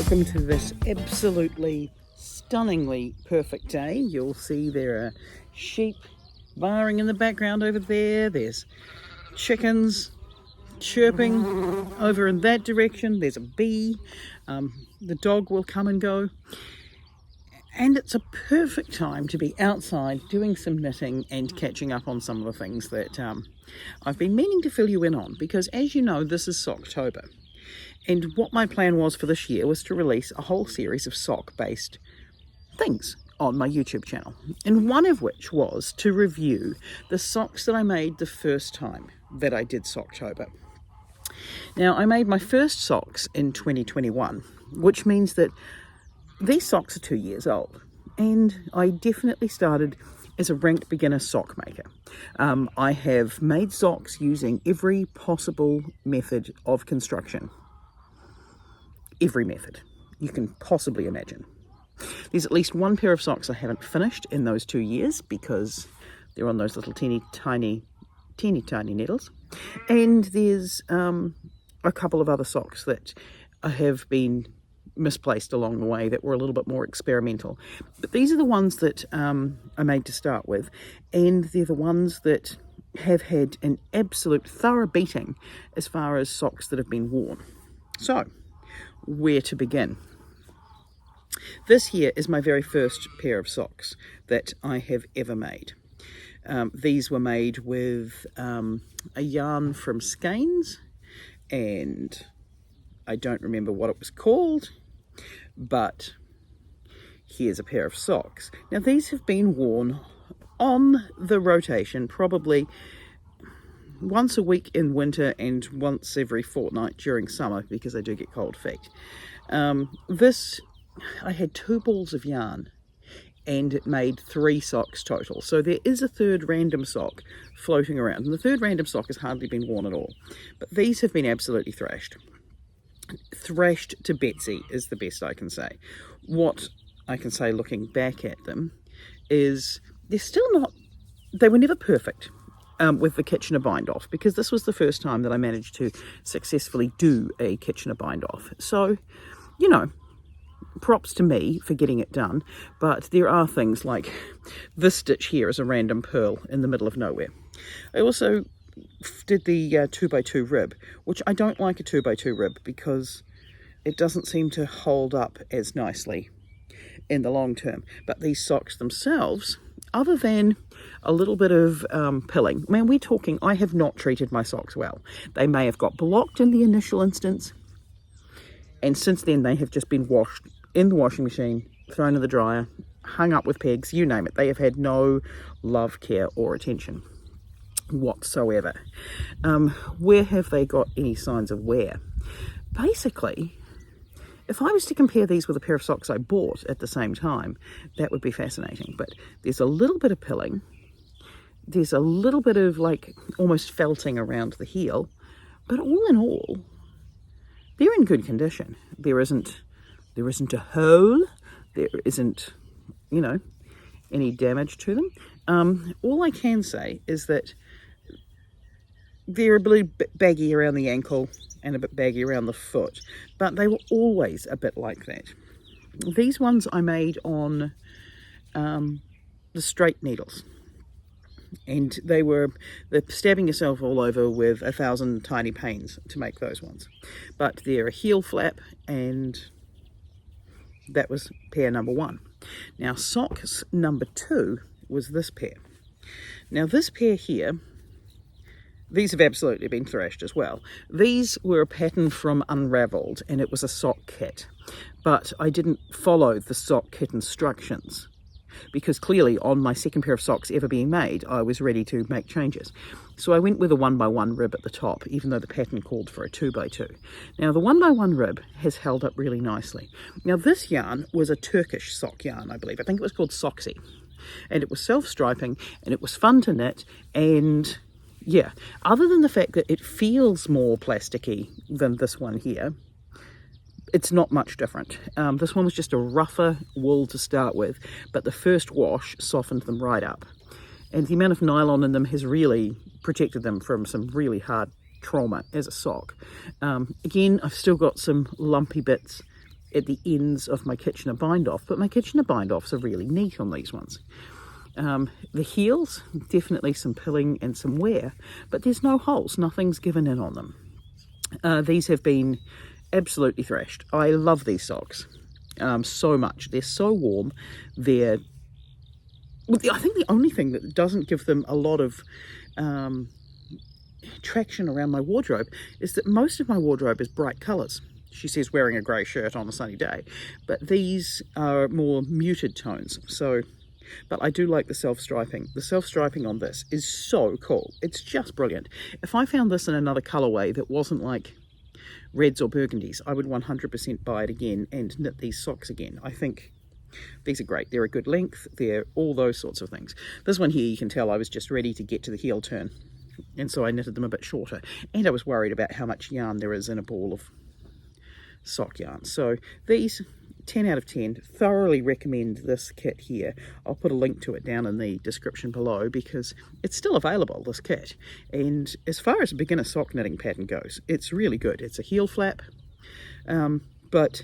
welcome to this absolutely stunningly perfect day. You'll see there are sheep baaing in the background over there. There's chickens chirping over in that direction. There's a bee. The dog will come and go. And it's a perfect time to be outside doing some knitting and catching up on some of the things that I've been meaning to fill you in on, because as you know, this is Socktober. And what my plan was for this year was to release a whole series of sock-based things on my YouTube channel. And one of which was to review the socks that I made the first time that I did Socktober. Now, I made my first socks in 2021, which means that these socks are 2 years old. And I definitely started as a ranked beginner sock maker. I have made socks using every possible method of construction. Every method you can possibly imagine. There's at least one pair of socks I haven't finished in those 2 years because they're on those little teeny tiny needles. And there's a couple of other socks that have been misplaced along the way that were a little bit more experimental. But these are the ones that I made to start with, and they're the ones that have had an absolute thorough beating as far as socks that have been worn. So, where to begin? This here is my very first pair of socks that I have ever made. These were made with a yarn from Skeins, and I don't remember what it was called, but here's a pair of socks. Now these have been worn on the rotation probably once a week in winter and once every fortnight during summer because I do get cold feet. I had 2 balls of yarn and it made 3 socks total. So there is a third random sock floating around, and the third random sock has hardly been worn at all. But these have been absolutely thrashed. Thrashed to Betsy is the best I can say. What I can say looking back at them is they were never perfect with the Kitchener bind off, because this was the first time that I managed to successfully do a Kitchener bind off. So, you know, props to me for getting it done, but there are things like this stitch here is a random purl in the middle of nowhere. I also did the 2x2 rib, which I don't like a 2x2 rib because it doesn't seem to hold up as nicely in the long term. But these socks themselves, other than a little bit of pilling, man, we're talking, I have not treated my socks well. They may have got blocked in the initial instance, and since then they have just been washed in the washing machine, thrown in the dryer, hung up with pegs, you name it. They have had no love, care or attention whatsoever. Where have they got any signs of wear? Basically, if I was to compare these with a pair of socks I bought at the same time, that would be fascinating. But there's a little bit of pilling, there's a little bit of like almost felting around the heel, but all in all, they're in good condition. There isn't a hole, there isn't, you know, any damage to them. All I can say is that they're a bit baggy around the ankle and a bit baggy around the foot, but they were always a bit like that. These ones I made on the straight needles, and they're stabbing yourself all over with 1,000 tiny pains to make those ones. But they're a heel flap, and that was pair number 1. Now socks number 2 was this pair. Now this pair here, these have absolutely been thrashed as well. These were a pattern from Unraveled, and it was a sock kit. But I didn't follow the sock kit instructions, because clearly on my second pair of socks ever being made, I was ready to make changes. So I went with a 1x1 rib at the top, even though the pattern called for a 2x2. Now the 1x1 rib has held up really nicely. Now this yarn was a Turkish sock yarn, I believe. I think it was called Soxy. And it was self-striping, and it was fun to knit, and yeah, other than the fact that it feels more plasticky than this one here, it's not much different. This one was just a rougher wool to start with, but the first wash softened them right up. And the amount of nylon in them has really protected them from some really hard trauma as a sock. Again, I've still got some lumpy bits at the ends of my Kitchener bind-off, but my Kitchener bind-offs are really neat on these ones. The heels, definitely some pilling and some wear, but there's no holes, nothing's given in on them. These have been absolutely thrashed. I love these socks so much. They're so warm. I think the only thing that doesn't give them a lot of traction around my wardrobe is that most of my wardrobe is bright colours. She says wearing a grey shirt on a sunny day, but these are more muted tones. But I do like the self-striping. The self-striping on this is so cool. It's just brilliant. If I found this in another colourway that wasn't like reds or burgundies, I would 100% buy it again and knit these socks again. I think these are great. They're a good length. They're all those sorts of things. This one here, you can tell I was just ready to get to the heel turn, and so I knitted them a bit shorter. And I was worried about how much yarn there is in a ball of sock yarn. So these, 10 out of 10. Thoroughly recommend this kit here. I'll put a link to it down in the description below because it's still available, this kit. And as far as a beginner sock knitting pattern goes, it's really good. It's a heel flap, but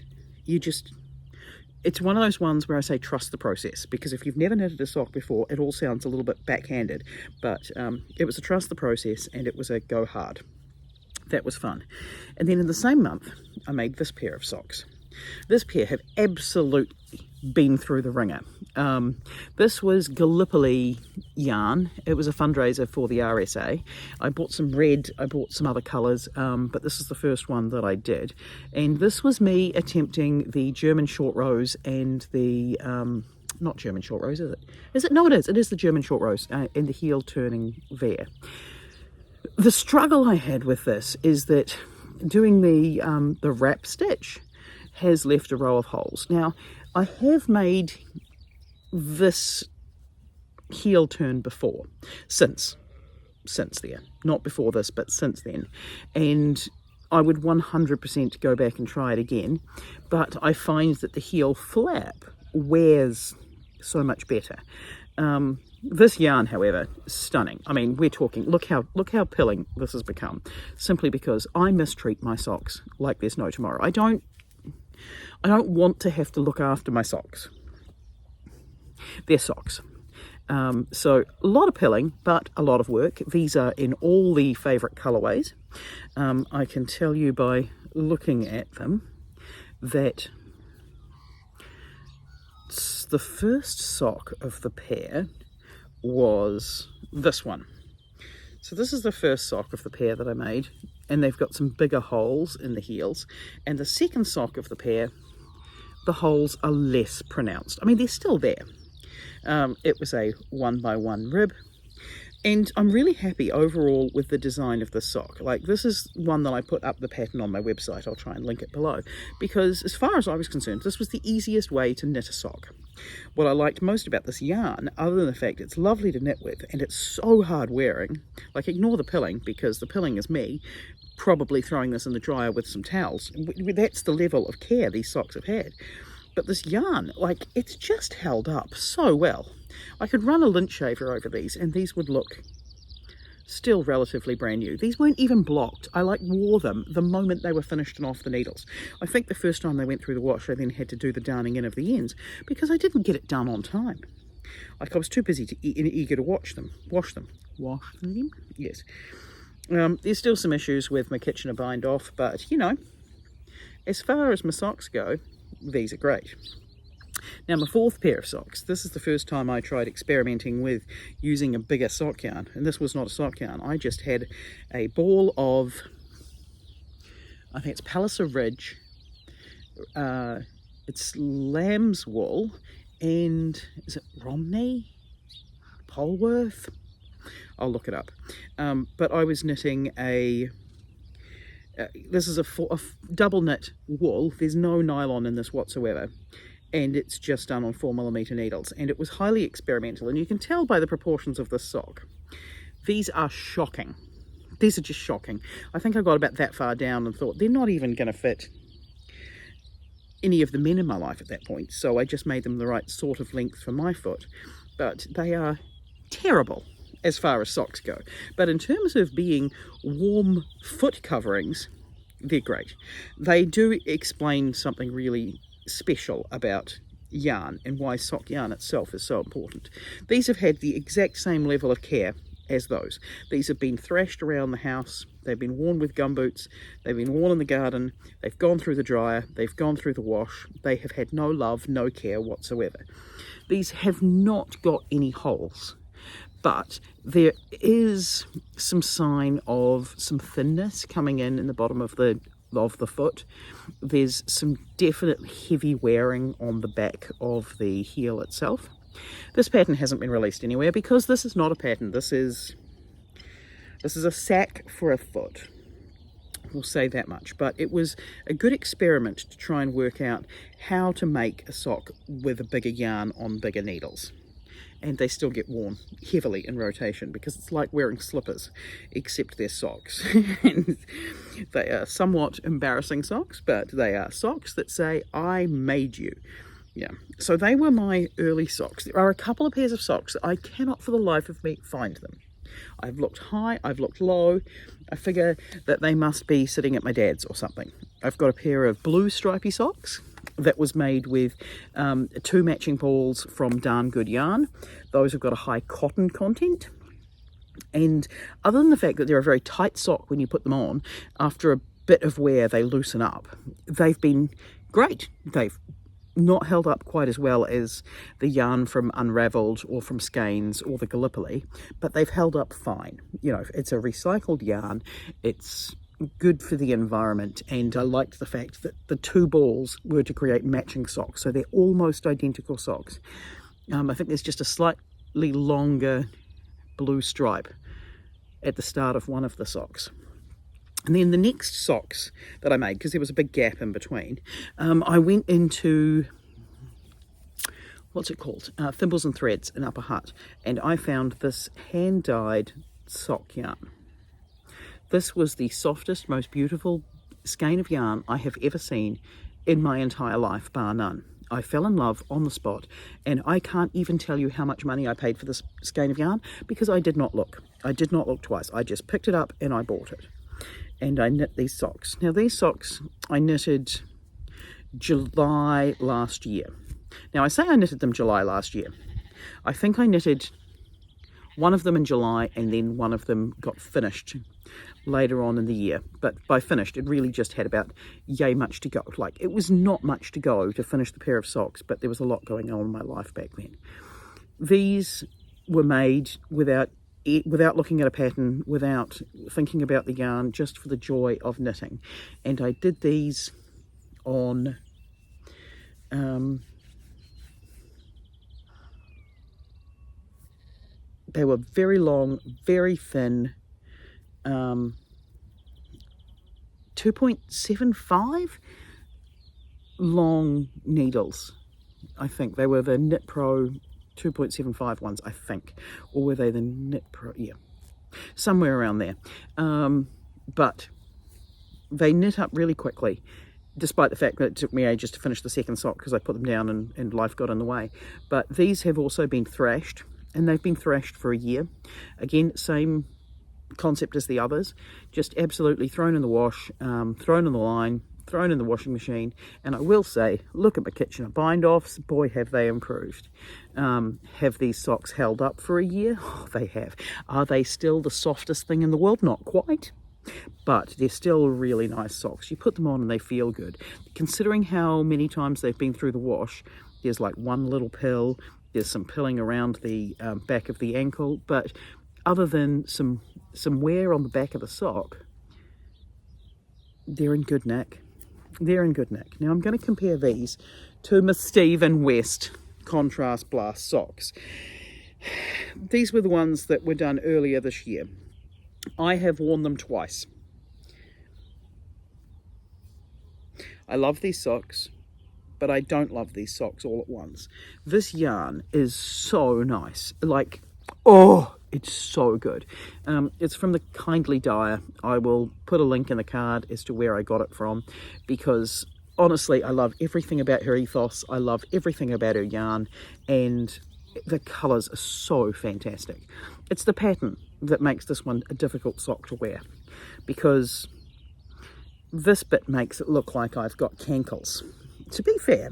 it's one of those ones where I say trust the process, because if you've never knitted a sock before, it all sounds a little bit backhanded, but it was a trust the process and it was a go hard. That was fun. And then in the same month, I made this pair of socks. This pair have absolutely been through the ringer. This was Gallipoli yarn. It was a fundraiser for the RSA. I bought some red, I bought some other colours, but this is the first one that I did. And this was me attempting the German short rose and the, not German short rose, is it? Is it? No, it is. It is the German short rose and the heel turning there. The struggle I had with this is that doing the wrap stitch has left a row of holes. Now, I have made this heel turn before, since there. Not before this, but since then. And I would 100% go back and try it again. But I find that the heel flap wears so much better. This yarn, however, is stunning. I mean, we're talking, look how pilling this has become, simply because I mistreat my socks like there's no tomorrow. I don't want to have to look after my socks. They're socks. So a lot of pilling, but a lot of work. These are in all the favourite colourways. I can tell you by looking at them that the first sock of the pair was this one. So this is the first sock of the pair that I made, and they've got some bigger holes in the heels. And the second sock of the pair, the holes are less pronounced. I mean, they're still there. It was a 1x1 rib, and I'm really happy overall with the design of this sock. Like, this is one that I put up the pattern on my website. I'll try and link it below, because as far as I was concerned, this was the easiest way to knit a sock. What I liked most about this yarn, other than the fact it's lovely to knit with and it's so hard wearing, like, ignore the pilling, because the pilling is me probably throwing this in the dryer with some towels. That's the level of care these socks have had. But this yarn, like, it's just held up so well. I could run a lint shaver over these and these would look still relatively brand new. These weren't even blocked. I wore them the moment they were finished and off the needles. I think the first time they went through the wash, I then had to do the darning in of the ends because I didn't get it done on time. Like, I was too busy to eager to wash them. Yes. There's still some issues with my Kitchener bind off, but you know, as far as my socks go, these are great. Now, my fourth pair of socks, this is the first time I tried experimenting with using a bigger sock yarn, and this was not a sock yarn. I just had a ball of, I think it's Palliser Ridge, it's lamb's wool, and is it Romney? Polworth? I'll look it up. But I was knitting this is a double knit wool. There's no nylon in this whatsoever, and it's just done on 4mm needles, and it was highly experimental, and you can tell by the proportions of this sock. These are shocking. These are just shocking. I think I got about that far down and thought they're not even going to fit any of the men in my life at that point, so I just made them the right sort of length for my foot, but they are terrible as far as socks go. But in terms of being warm foot coverings, They're great. They do explain something really special about yarn and why sock yarn itself is so important. These have had the exact same level of care as those. These have been thrashed around the house, they've been worn with gumboots, they've been worn in the garden, they've gone through the dryer, they've gone through the wash, they have had no love, no care whatsoever. These have not got any holes, but there is some sign of some thinness coming in the bottom of the foot. There's some definite heavy wearing on the back of the heel itself. This pattern hasn't been released anywhere because this is not a pattern. This is a sack for a foot. We'll say that much. But it was a good experiment to try and work out how to make a sock with a bigger yarn on bigger needles. And they still get worn heavily in rotation because it's like wearing slippers, except they're socks. And they are somewhat embarrassing socks, but they are socks that say, I made you. Yeah, so they were my early socks. There are a couple of pairs of socks that I cannot for the life of me find them. I've looked high, I've looked low. I figure that they must be sitting at my dad's or something. I've got a pair of blue stripy socks that was made with 2 matching balls from Darn Good Yarn. Those have got a high cotton content. And other than the fact that they're a very tight sock when you put them on, after a bit of wear they loosen up. They've been great. They've not held up quite as well as the yarn from Unravelled or from Skeins or the Gallipoli, but they've held up fine. You know, it's a recycled yarn, it's good for the environment, and I liked the fact that the 2 balls were to create matching socks, so they're almost identical socks. I think there's just a slightly longer blue stripe at the start of one of the socks. And then the next socks that I made, because there was a big gap in between, I went into, what's it called? Thimbles and Threads in Upper Hutt, and I found this hand-dyed sock yarn. This was the softest, most beautiful skein of yarn I have ever seen in my entire life, bar none. I fell in love on the spot, and I can't even tell you how much money I paid for this skein of yarn because I did not look. I did not look twice. I just picked it up and I bought it. And I knit these socks. Now these socks I knitted July last year. Now I say I knitted them July last year. I think I knitted one of them in July and then one of them got finished later on in the year. But by finished, it really just had about yay much to go. Like, it was not much to go to finish the pair of socks, but there was a lot going on in my life back then. These were made without looking at a pattern, without thinking about the yarn, just for the joy of knitting. And I did these on they were very long, very thin, 2.75 long needles. I think they were the Knit Pro 2.75 ones, I think, or were they the Knit Pro? Yeah, somewhere around there. But they knit up really quickly, despite the fact that it took me ages to finish the second sock because I put them down and life got in the way. But these have also been thrashed, and they've been thrashed for a year. Again, same concept as the others, just absolutely thrown in the wash, thrown in the line, thrown in the washing machine. And I will say, look at my Kitchener bind-offs, boy have they improved. Have these socks held up for a year? Oh, they have. Are they still the softest thing in the world? Not quite, but they're still really nice socks. You put them on and they feel good. Considering how many times they've been through the wash, there's like one little pill, there's some pilling around the back of the ankle, but other than some wear on the back of the sock, they're in good nick. They're in good nick. Now I'm going to compare these to my Stephen West Contrast Blast socks. These were the ones that were done earlier this year. I have worn them twice. I love these socks, but I don't love these socks all at once. This yarn is so nice. Like, oh, it's so good. It's from the Kindly Dyer. I will put a link in the card as to where I got it from, because honestly, I love everything about her ethos. I love everything about her yarn, and the colours are so fantastic. It's the pattern that makes this one a difficult sock to wear, because this bit makes it look like I've got cankles. To be fair,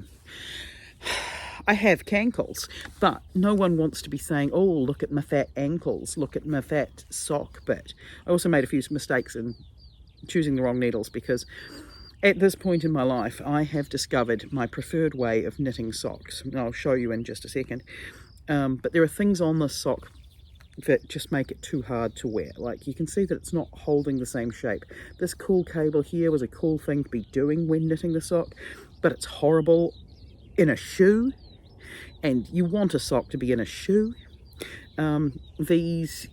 I have cankles, but no one wants to be saying, oh, look at my fat ankles, look at my fat sock bit. I also made a few mistakes in choosing the wrong needles, because at this point in my life, I have discovered my preferred way of knitting socks. And I'll show you in just a second. But there are things on this sock that just make it too hard to wear. Like, you can see that it's not holding the same shape. This cool cable here was a cool thing to be doing when knitting the sock, but it's horrible in a shoe. And you want a sock to be in a shoe. These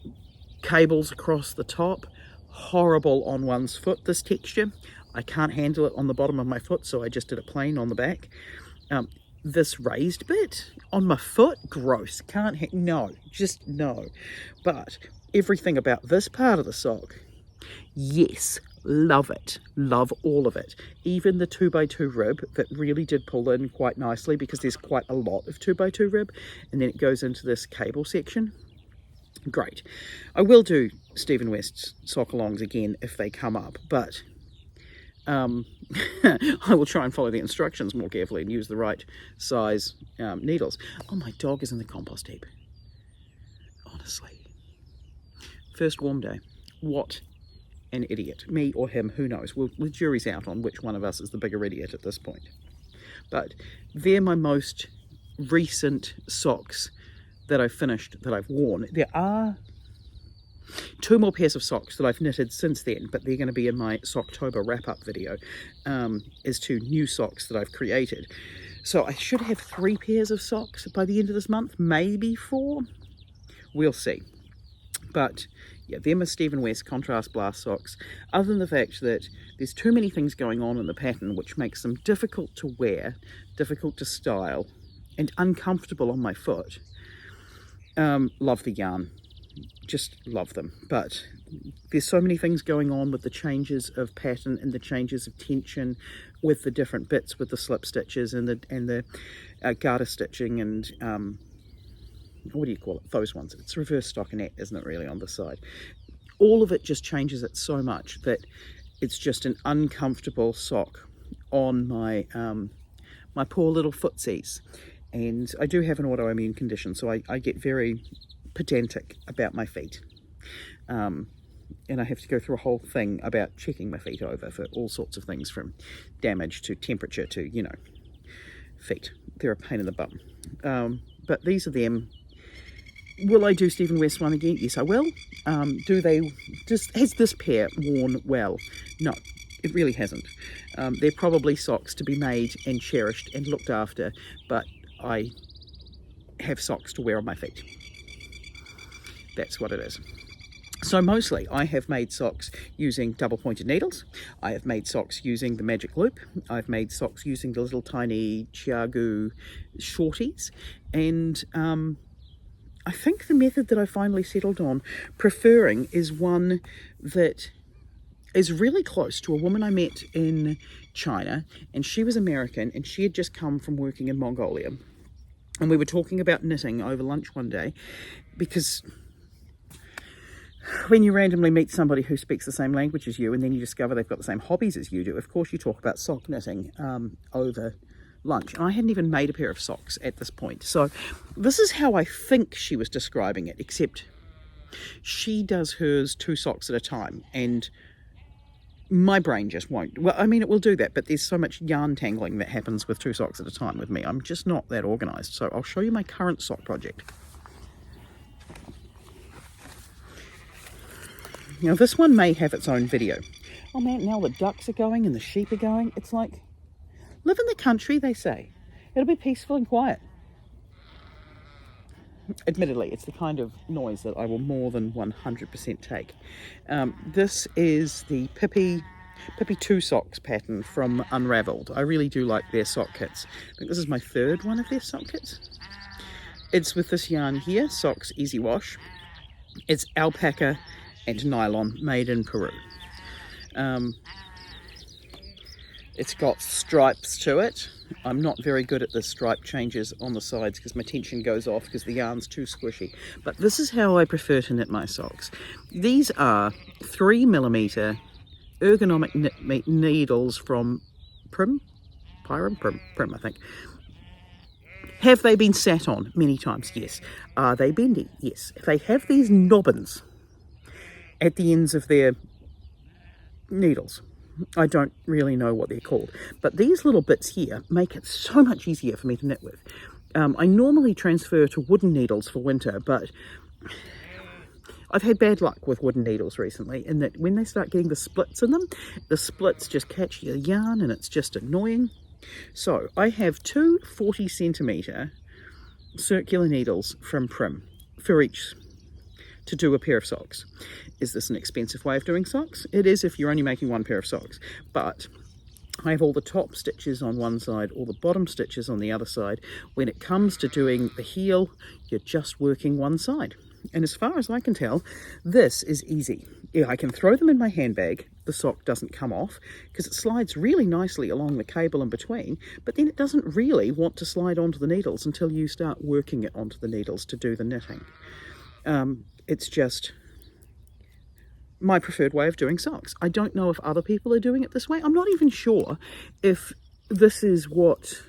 cables across the top, horrible on one's foot, this texture. I can't handle it on the bottom of my foot, so I just did it plain on the back. This raised bit on my foot, gross. No, just no. But everything about this part of the sock, yes, love it, love all of it. Even the 2x2 rib that really did pull in quite nicely, because there's quite a lot of 2x2 rib, and then it goes into this cable section. Great. I will do Stephen West's sock alongs again if they come up, but I will try and follow the instructions more carefully and use the right size needles. Oh, my dog is in the compost heap. Honestly. First warm day. What an idiot. Me or him, who knows? The jury's out on which one of us is the bigger idiot at this point. But they're my most recent socks that I've finished, that I've worn. There are 2 more pairs of socks that I've knitted since then, but they're going to be in my SOCKTOBER wrap-up video, as to new socks that I've created. So I should have 3 pairs of socks by the end of this month, maybe 4. We'll see. But yeah, they're my Stephen West Contrast Blast socks. Other than the fact that there's too many things going on in the pattern which makes them difficult to wear, difficult to style, and uncomfortable on my foot. Love the yarn. Just love them. But there's so many things going on with the changes of pattern and the changes of tension with the different bits, with the slip stitches and the garter stitching and what do you call it? Those ones. It's reverse stockinette, isn't it, really, on the side? All of it just changes it so much that it's just an uncomfortable sock on my my poor little footsies. And I do have an autoimmune condition, so I get very pedantic about my feet. And I have to go through a whole thing about checking my feet over for all sorts of things, from damage to temperature to, you know, feet. They're a pain in the bum. But these are them. Will I do Stephen West one again? Yes, I will. Has this pair worn well? No, it really hasn't. They're probably socks to be made and cherished and looked after, but I have socks to wear on my feet. That's what it is. So mostly I have made socks using double pointed needles. I have made socks using the magic loop. I've made socks using the little tiny Chiagu shorties. And I think the method that I finally settled on preferring is one that is really close to a woman I met in China, and she was American, and she had just come from working in Mongolia. And we were talking about knitting over lunch one day, because when you randomly meet somebody who speaks the same language as you, and then you discover they've got the same hobbies as you do, of course you talk about sock knitting over lunch. And I hadn't even made a pair of socks at this point. So this is how I think she was describing it, except she does hers 2 socks at a time, and my brain just won't. Well, I mean, it will do that, but there's so much yarn tangling that happens with 2 socks at a time with me. I'm just not that organized. So I'll show you my current sock project. Now this one may have its own video. Oh man, now the ducks are going and the sheep are going. It's like, live in the country, they say. It'll be peaceful and quiet. Admittedly, it's the kind of noise that I will more than 100% take. This is the Pippi 2 socks pattern from Unraveled. I really do like their sock kits. I think this is my 3rd one of their sock kits. It's with this yarn here, Socks Easy Wash. It's alpaca and nylon, made in Peru. It's got stripes to it. I'm not very good at the stripe changes on the sides because my tension goes off because the yarn's too squishy. But this is how I prefer to knit my socks. These are 3mm ergonomic needles from Prim, I think. Have they been sat on many times? Yes. Are they bendy? Yes. They have these nobbins at the ends of their needles. I don't really know what they're called, but these little bits here make it so much easier for me to knit with. I normally transfer to wooden needles for winter, but I've had bad luck with wooden needles recently in that when they start getting the splits in them, the splits just catch your yarn and it's just annoying. So I have two 40cm circular needles from Prim for each to do a pair of socks. Is this an expensive way of doing socks? It is if you're only making one pair of socks, but I have all the top stitches on one side, all the bottom stitches on the other side. When it comes to doing the heel, you're just working one side. And as far as I can tell, this is easy. Yeah, I can throw them in my handbag. The sock doesn't come off because it slides really nicely along the cable in between, but then it doesn't really want to slide onto the needles until you start working it onto the needles to do the knitting. It's just my preferred way of doing socks. I don't know if other people are doing it this way. I'm not even sure if this is what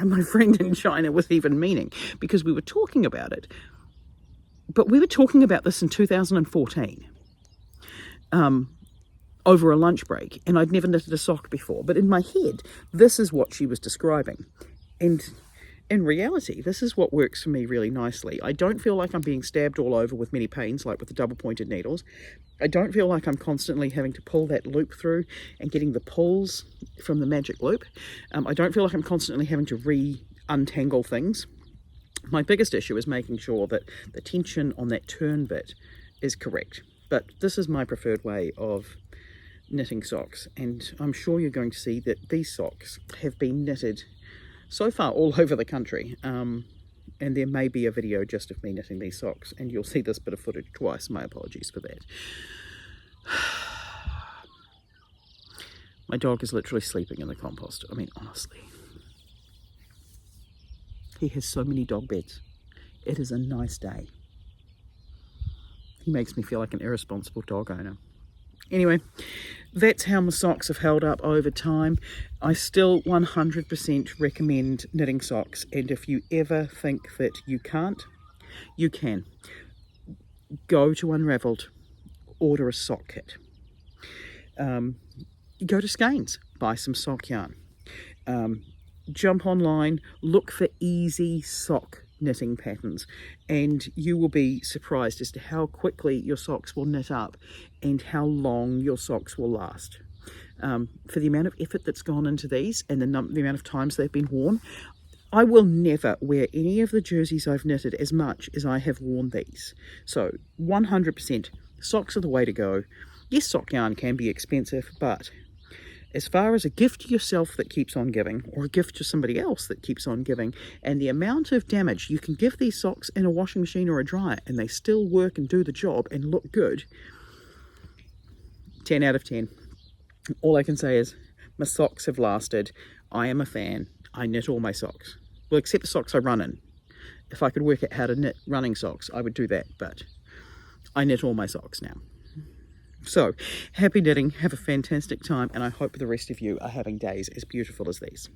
my friend in China was even meaning, because we were talking about it. But we were talking about this in 2014 over a lunch break, and I'd never knitted a sock before. But in my head, this is what she was describing. And in reality, this is what works for me really nicely. I don't feel like I'm being stabbed all over with many pains, like with the double-pointed needles. I don't feel like I'm constantly having to pull that loop through and getting the pulls from the magic loop. I don't feel like I'm constantly having to re-untangle things. My biggest issue is making sure that the tension on that turn bit is correct. But this is my preferred way of knitting socks, and I'm sure you're going to see that these socks have been knitted so far all over the country, and there may be a video just of me knitting these socks, and you'll see this bit of footage twice. My apologies for that. My dog is literally sleeping in the compost. I mean, honestly. He has so many dog beds. It is a nice day. He makes me feel like an irresponsible dog owner. Anyway, that's how my socks have held up over time. I still 100% recommend knitting socks, and if you ever think that you can't, you can. Go to Unraveled, order a sock kit. Go to Skeins, buy some sock yarn. Jump online, look for easy sock knitting patterns, and you will be surprised as to how quickly your socks will knit up and how long your socks will last. For the amount of effort that's gone into these and the amount of times they've been worn, I will never wear any of the jerseys I've knitted as much as I have worn these. So 100% socks are the way to go. Yes, sock yarn can be expensive, but as far as a gift to yourself that keeps on giving, or a gift to somebody else that keeps on giving, and the amount of damage you can give these socks in a washing machine or a dryer and they still work and do the job and look good, 10 out of 10. All I can say is my socks have lasted. I am a fan. I knit all my socks. Well, except the socks I run in. If I could work out how to knit running socks, I would do that, but I knit all my socks now. So, happy knitting, have a fantastic time, and I hope the rest of you are having days as beautiful as these.